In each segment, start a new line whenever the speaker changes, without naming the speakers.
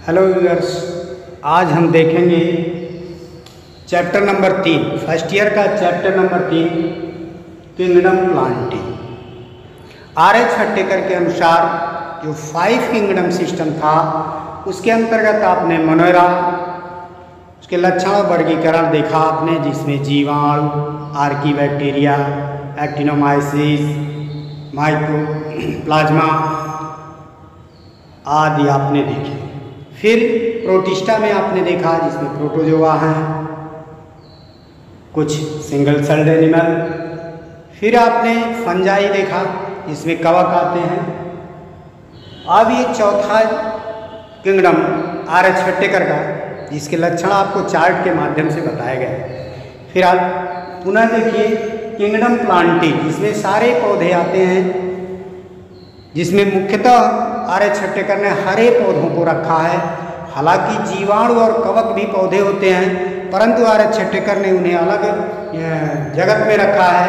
Hello viewers, आज हम देखेंगे चैप्टर नंबर 3, फर्स्ट ईयर का chapter number 3, kingdom planting. R.H. Hattekar के अनुसार जो 5 किंगडम सिस्टम था उसके अंतर्गत आपने मोनेरा, उसके लक्षण और वर्गीकरण देखा आपने, जिसमें जीवाणु, आर्कीबैक्टीरिया, एक्टिनोमाइसिस, माइकोप्लाज्मा आदि आपने देखे। फिर प्रोटिस्टा में आपने देखा जिसमें प्रोटोजोआ हैं, कुछ सिंगल सेल्ड एनिमल। फिर आपने फंजाई देखा जिसमें कवक आते हैं। अब ये चौथा किंगडम R.H. हट्टेकर का, जिसके लक्षण आपको चार्ट के माध्यम से बताए गए। फिर आप पुनः देखिए किंगडम प्लांटिंग, जिसमें सारे पौधे आते हैं, जिसमें मुख्यतः R.H. हट्टेकर ने हरे पौधों को रखा है। हालांकि जीवाणु और कवक भी पौधे होते हैं, परंतु R.H. हट्टेकर ने उन्हें अलग जगत में रखा है।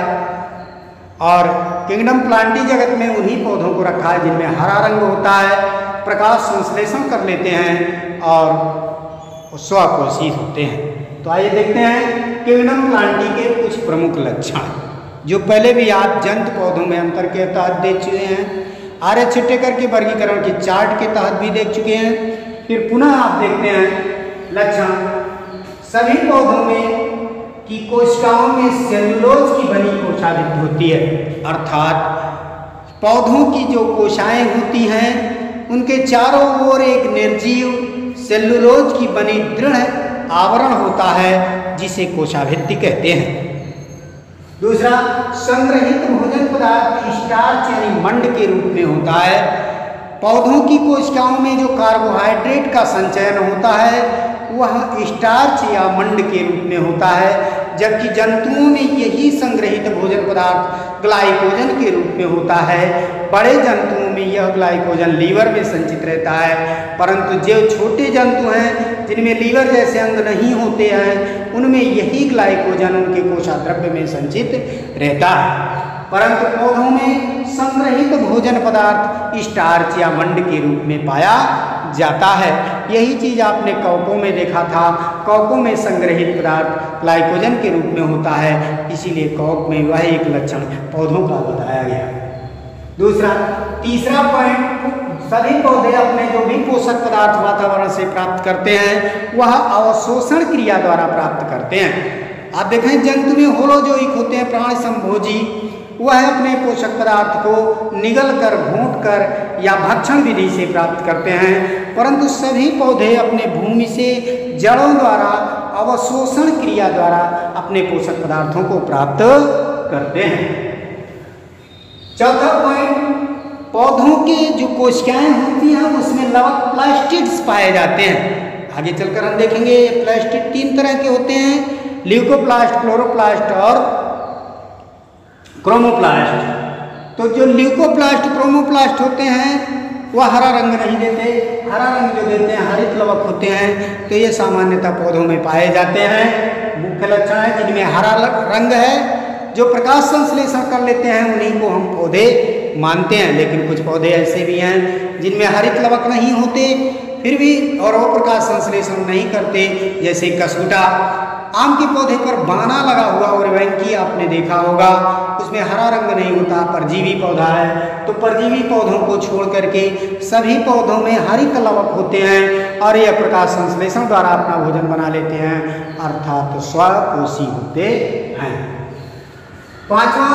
और किंगडम प्लांटिंग जगत में उन्हीं पौधों को रखा है जिनमें हरा रंग होता है, प्रकाश संश्लेषण कर लेते हैं और स्वकोषी होते हैं। तो आइए देखते हैं किंगडम प्लांटिंग के कुछ प्रमुख लक्षण, जो पहले भी आप जंतु पौधों में अंतर के तहत देख चुके हैं, R.H. हट्टेकर के वर्गीकरण के चार्ट के तहत भी देख चुके हैं। फिर पुनः आप देखते हैं लक्षण। सभी पौधों में की कोशिकाओं में सेलुलोज की बनी कोशाभित्ति होती है, अर्थात पौधों की जो कोशाएं होती हैं उनके चारों ओर एक निर्जीव सेलुलोज की बनी दृढ़ आवरण होता है, जिसे कोशाभित्ति कहते हैं। दूसरा, संग्रहित भोजन पदार्थ स्टार्च यानी मंड के रूप में होता है। पौधों की कोशिकाओं में जो कार्बोहाइड्रेट का संचयन होता है वह स्टार्च या मंड के रूप में होता है, जबकि जंतुओं में यही संग्रहित भोजन पदार्थ ग्लाइकोजन के रूप में होता है। बड़े जंतुओं में यह ग्लाइकोजन लीवर में संचित रहता है, परंतु जो छोटे जंतु हैं जिनमें लीवर जैसे अंग नहीं होते हैं, उनमें यही ग्लाइकोजन उनके कोशाद्रव्य में संचित रहता है। परंतु पौधों में संग्रहित भोजन पदार्थ स्टार्च या मंड के रूप में पाया जाता है। यही चीज आपने कवकों में देखा था। कवकों में संग्रहित पदार्थ ग्लाइकोजन के रूप में होता है, इसीलिए कवक में वह एक लक्षण पौधों का बताया गया। दूसरा, तीसरा पॉइंट, सभी पौधे अपने जो भी पोषक पदार्थ वातावरण से प्राप्त करते हैं वह अवशोषण क्रिया द्वारा प्राप्त करते हैं। आप देखें जंतु में होलोजोइक होते हैं, प्राण संभोजी, वह अपने पोषक पदार्थ को निगल कर, घोंट कर या भक्षण विधि से प्राप्त करते हैं, परंतु सभी पौधे अपने भूमि से जड़ों द्वारा अवशोषण क्रिया द्वारा अपने पोषक पदार्थों को प्राप्त करते हैं। चौथा पॉइंट, पौधों के जो कोशिकाएं होती हैं उसमें लवक प्लास्टिड्स पाए जाते हैं। आगे चलकर हम देखेंगे प्लास्टिड 3 तरह के होते हैं, ल्यूकोप्लास्ट, क्लोरोप्लास्ट और क्रोमोप्लास्ट। तो जो ल्यूकोप्लास्ट, क्रोमोप्लास्ट होते हैं वह हरा रंग नहीं देते। हरा रंग जो देते हैं हरित लवक होते हैं, तो ये सामान्यतः पौधों में पाए जाते हैं। मुख्य लक्षण है जिनमें हरा रंग है, जो प्रकाश संश्लेषण कर लेते हैं उन्हीं को हम पौधे मानते हैं। लेकिन कुछ पौधे ऐसे भी हैं जिनमें हरित लवक नहीं होते फिर भी और वो प्रकाश संश्लेषण नहीं करते, जैसे कसुटा। आम के पौधे पर बाना लगा हुआ और वेंकी आपने देखा होगा, उसमें हरा रंग नहीं होता, परजीवी पौधा है। तो परजीवी पौधों को छोड़ करके सभी पौधों में हरित लवक होते हैं और यह प्रकाश संश्लेषण द्वारा अपना भोजन बना लेते हैं, अर्थात स्वकोषी होते हैं। पांचवा,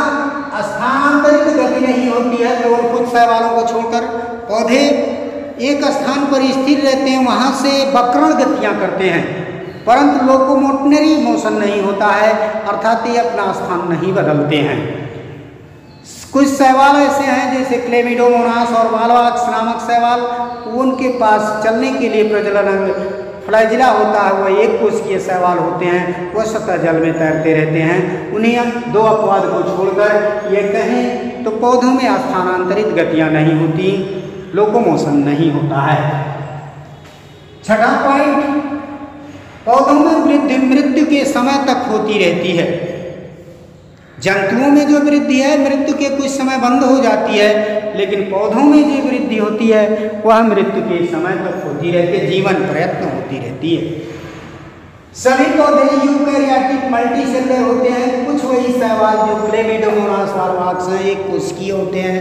स्थानांतरित गति नहीं होती है, केवल कुछ शैवालों को छोड़कर पौधे एक स्थान पर स्थिर रहते हैं, वहां से वक्रण गतियां करते हैं, परंतु लोकोमोटरी मोशन नहीं होता है, अर्थात ये अपना स्थान नहीं बदलते हैं। कुछ शैवाल ऐसे हैं जैसे क्लेमिडोमोनास और बालवाक्स नामक शैवाल, उनके पास चलने के लिए प्रजनन अंग फ्लैजिला होता है, वह एक कोशिकीय शैवाल होते हैं, वह सतह जल में तैरते रहते हैं। उन्हें 2 अपवाद को छोड़कर ये कहें तो पौधों में स्थानांतरित गतियां नहीं होती, लोकोमोशन नहीं होता है। छठा पॉइंट, पौधों में वृद्धि मृत्यु के समय तक होती रहती है। जंतुओं में जो वृद्धि है मृत्यु के कुछ समय बंद हो जाती है, लेकिन पौधों में जो वृद्धि होती है वह मृत्यु के समय तक होती रहती है, जीवन प्रयत्न होती रहती है। सभी पौधे यूकैरियोटिक मल्टीसेलुलर होते हैं। कुछ वही शैवाल जो क्लेमिडोमोनास फार्माक्स हैं, एक कोशिकीय होते हैं,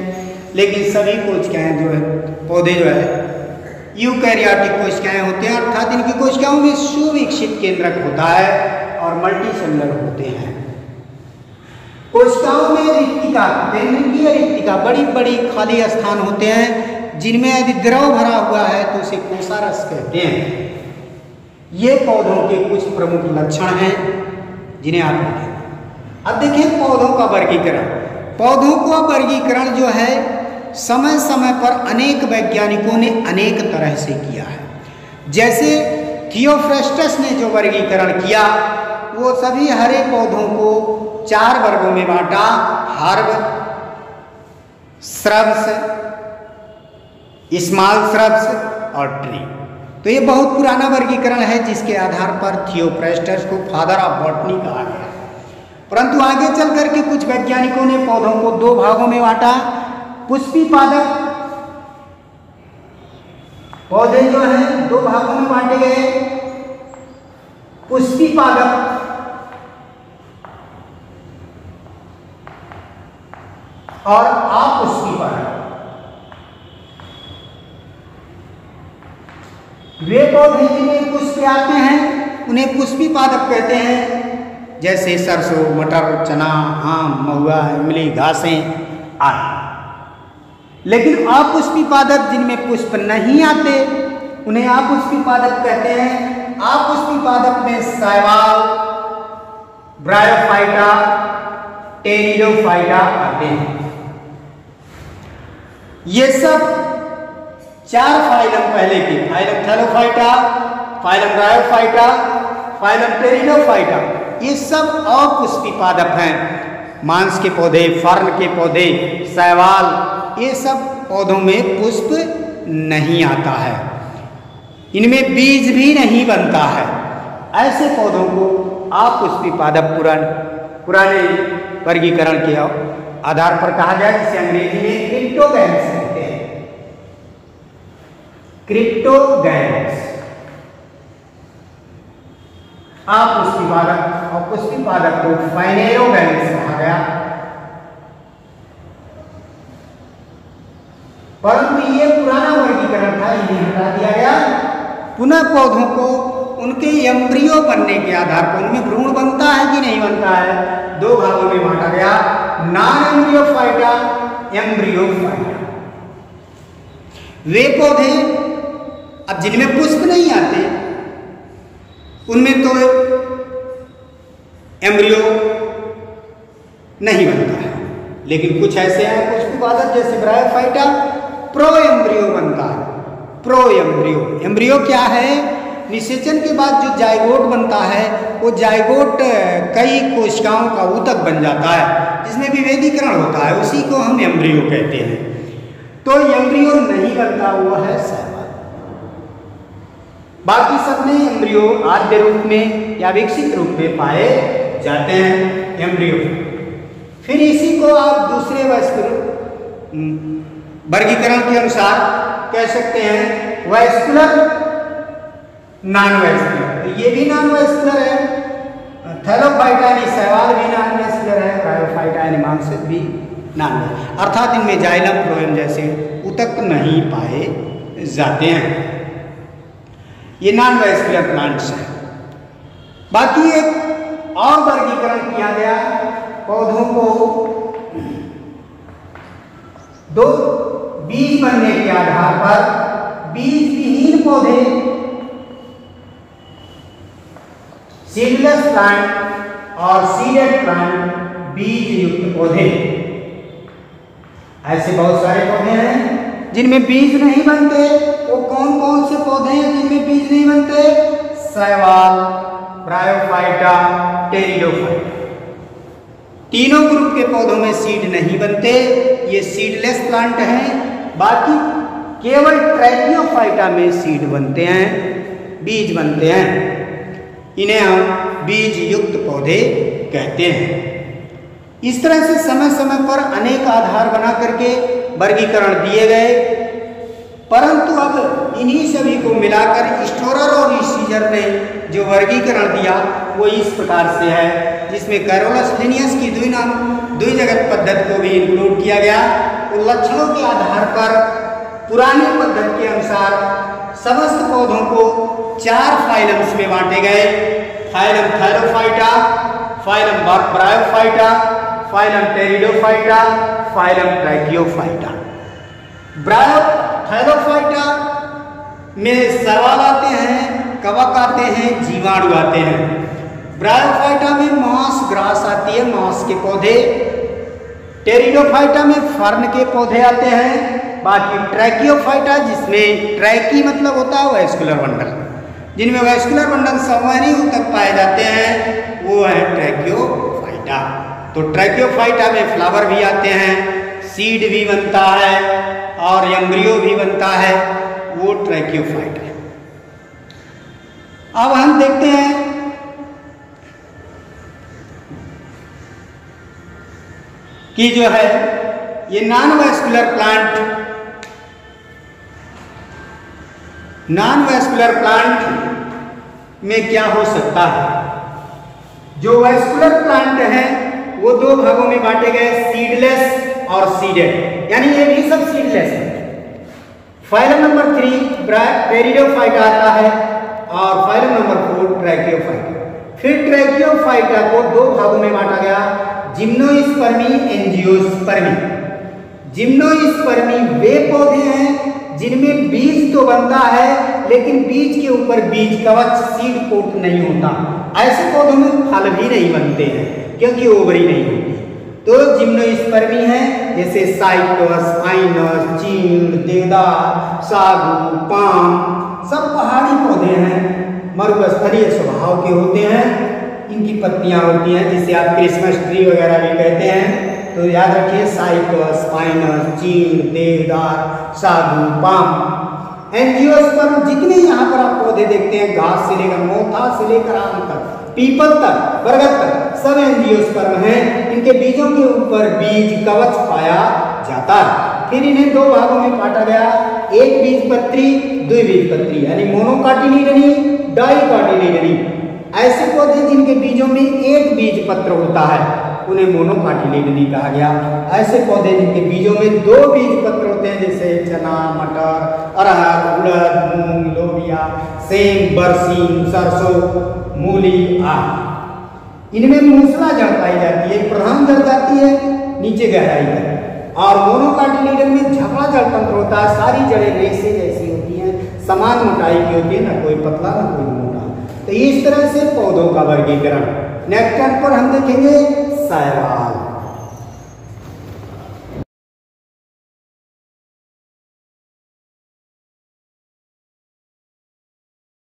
लेकिन सभी कोशिकाएं जो है पौधे जो है यूकैरियोटिक कोशिकाएं होते हैं, अर्थात इनकी कोशिकाओं में सुविकसित केंद्रक होता है और मल्टीसेलुलर होते हैं। कोशिकाओं में रिक्तिका, केंद्रकीय रिक्तिका, बड़ी बड़ी खाली स्थान होते हैं जिनमें यदि द्रव भरा हुआ है तो उसे कोषारस कहते हैं। ये पौधों के कुछ प्रमुख लक्षण हैं जिन्हें आप लिखें। अब देखें पौधों का वर्गीकरण। पौधों का वर्गीकरण जो है समय समय पर अनेक वैज्ञानिकों ने अनेक तरह से किया है। जैसे थियोफ्रेस्टस ने जो वर्गीकरण किया वो सभी हरे पौधों को 4 वर्गों में बांटा, हर्ब, श्रब्स, स्मॉल श्रब्स और ट्री। तो ये बहुत पुराना वर्गीकरण है जिसके आधार पर थियोफ्रेस्टस को फादर ऑफ बॉटनी कहा गया। परंतु आगे चल करके कुछ वैज्ञानिकों ने पौधों को 2 भागों में बांटा। पुष्पी पादप पौधे जो हैं 2 भागों में बांटे गए, पुष्पी पादप और अपुष्पी पादप। वे पौधे जिनमें पुष्प आते हैं उन्हें पुष्पी पादप कहते हैं, जैसे सरसों, मटर, चना, आम, महुआ, इमली, घासें आदि। लेकिन अपुष्पी पादप जिनमें पुष्प नहीं आते उन्हें अपुष्पी पादप कहते हैं। अपुष्पी पादप में शैवाल, ब्रायोफाइटा, टेरिडोफाइटा आते हैं। ये सब 4 फाइलम पहले के, phylum Thallophyta, phylum Bryophyta, phylum pteridophyta, ये सब अपुष्पी पादप हैं। मांस के पौधे, फर्न के पौधे, शैवाल, ये सब पौधों में पुष्प नहीं आता है, इनमें बीज भी नहीं बनता है। ऐसे पौधों को अपुष्पी पादप पुराने वर्गीकरण के आधार पर कहा गया, जिसे अंग्रेजी में क्रिप्टोगैम्स कहते हैं। क्रिप्टोगैम्स। अपुष्पी पादप और पुष्पी पादप को फाइनेरोगैम्स कहा गया। परंतु ये पुराना वर्गीकरण था, इन्हें हटा दिया गया। पुनः पौधों को उनके एम्ब्रियो बनने के आधार पर, उनमें भ्रूण बनता है कि नहीं बनता है, 2 भागों में बांटा गया, नॉन एम्ब्रियोफाइटा, एम्ब्रियोफाइटा। वे पौधे अब जिनमें पुष्प नहीं आते उनमें तो एम्ब्रियो नहीं बनता है, लेकिन कुछ ऐसे हैं पुष्पी पादप जैसे ब्रायोफाइटा, प्रो एम्ब्रियो बनता है। प्रो एम्ब्रियो, एम्ब्रियो क्या है, निषेचन के बाद जो जाइगोट बनता है वो जाइगोट कई कोशिकाओं का ऊतक बन जाता है जिसमें विभेदीकरण होता है, उसी को हम एम्ब्रियो कहते हैं। तो एम्ब्रियो नहीं बनता हुआ है शैवाल। बाकी सब में एम्ब्रियो आद्य रूप में या विकसित रूप में पाए जाते हैं एम्ब्रियो। फिर इसी को आप दूसरे वर्गीकरण के अनुसार कह सकते हैं वैस्कुलर, नॉन वैस्कुलर। तो ये भी नॉन वैस्कुलर है। थैलोफाइटा यानी शैवाल भी नॉन वैस्कुलर है, ब्रायोफाइटा यानी मांसद भी नॉन वैस्कुलर, अर्थात इनमें जाइलम, फ्लोएम जैसे ऊतक नहीं पाए जाते हैं। ये नॉन वैस्कुलर प्लांट्स हैं। बाकी एक और वर्गीकरण किया गया, पौधों को 2 बीज बनने के आधार पर बीज विहीन पौधे, सीडलेस प्लांट और सीडेड प्लांट, बीज युक्त पौधे। ऐसे बहुत सारे पौधे हैं जिनमें बीज नहीं बनते। वो कौन कौन से पौधे हैं जिनमें बीज नहीं बनते? शैवाल, ब्रायोफाइटा, टेरिडोफाइटा। तीनों ग्रुप के पौधों में सीड नहीं बनते, ये सीडलेस प्लांट हैं। बाकी केवल ट्रैकियोफाइटा में सीड बनते हैं, बीज बनते हैं। इन्हें हम बीज युक्त पौधे कहते हैं। इस तरह से समय समय पर अनेक आधार बना करके वर्गीकरण दिए गए, परंतु अब इन्हीं सभी को मिलाकर स्टोरर और शीजर ने जो वर्गीकरण दिया वो इस प्रकार से है, जिसमें कैरोलस लिनियस की द्विजगत पद्धति को भी इंक्लूड किया गया। तो लक्षणों के आधार पर पुरानी पद्धति के अनुसार समस्त पौधों को 4 फाइलम्स में बांटे गए। Phylum Thallophyta, phylum Bryophyta, phylum Pteridophyta, phylum Tracheophyta. Bryophyta में सवाल आते हैं, कवक आते हैं, जीवाणु आते हैं। ब्रायोफाइटा में मॉस ग्रास आती है, मॉस के पौधे। टेरिडोफाइटा में फर्न के पौधे आते हैं। बाकी ट्रैकियोफाइटा, जिसमें ट्रैकी मतलब होता है वैस्कुलर बंडल, जिनमें वैस्कुलर बंडल संवहनी तक पाए जाते हैं, वो है ट्रैकियोफाइटा। तो ट्रैकियोफाइटा में फ्लावर भी आते हैं, सीड भी बनता है और एम्ब्रियो भी बनता है, वो ट्रैकियोफाइटा है। अब हम देखते हैं कि जो है ये नॉन वैस्कुलर प्लांट में क्या हो सकता है। जो वैस्कुलर प्लांट है वो 2 भागों में बांटे गए, सीडलेस और सीडेड, यानी ये भी सब सीडलेस है। फाइलम नंबर 3 टेरिडोफाइटा आता है और फाइलम नंबर 4 ट्रैकियोफाइटा। फिर ट्रैकियोफाइटा को 2 भागों में बांटा गया, जिम्नोस्पर्मी, एंजियोस्पर्मी। जिम्नोस्पर्मी वे पौधे हैं जिनमें बीज तो बनता है लेकिन बीज के ऊपर बीज कवच सीड कोट नहीं होता। ऐसे पौधों में फल भी नहीं बनते हैं क्योंकि ओवरी नहीं होती। तो जिम्नोस्पर्मी है जैसे साइप्रस, पाइनस, चीड़, देवदार, सागू, पाम, सब पहाड़ी पौधे हैं, मरुस्थलीय स्वभाव के होते हैं। इनकी पत्तियां होती हैं जिसे आप क्रिसमस ट्री वगैरह भी कहते हैं। तो याद रखिए साइप्रस, पाइनस, चीड़, देवदार, सागू, पाम। एंजियोस्पर्म जितने यहाँ पर आप पौधे देखते हैं, घास से लेकर मोथा से लेकर आम तक, पीपल तक, बरगद तक, सब एंजियोस्पर्म हैं। इनके बीजों के ऊपर बीज कवच पाया जाता है। फिर इन्हें 2 भागों में बांटा गया, एक बीजपत्री, द्विबीजपत्री, यानी मोनोकाटिलिडनी, डाइकाटिलिडनी। ऐसे पौधे जिनके बीजों में एक बीज पत्र होता है उन्हें मोनोकाटिलिडनी कहा गया। ऐसे पौधे जिनके बीजों में 2 बीज पत्र होते हैं जैसे चना, मटर, अरहर, उड़द, मूंग, लोबिया, सेम, बरसीम, सरसों, मूली आदि। इनमें मूसला जड़ पाई जाती है, प्रधान जड़ जाती है नीचे गहराई तक। और मोनोकाटिलिडन में झपड़ा जड़ तंत्र होता है, सारी जड़ें रेशे जैसी होती हैं, समान मोटाई की होती है, ना कोई पतला ना कोई मोटा। तो इस तरह से पौधों का वर्गीकरण। नेक्स्ट टर्न पर हम देखेंगे शैवाल।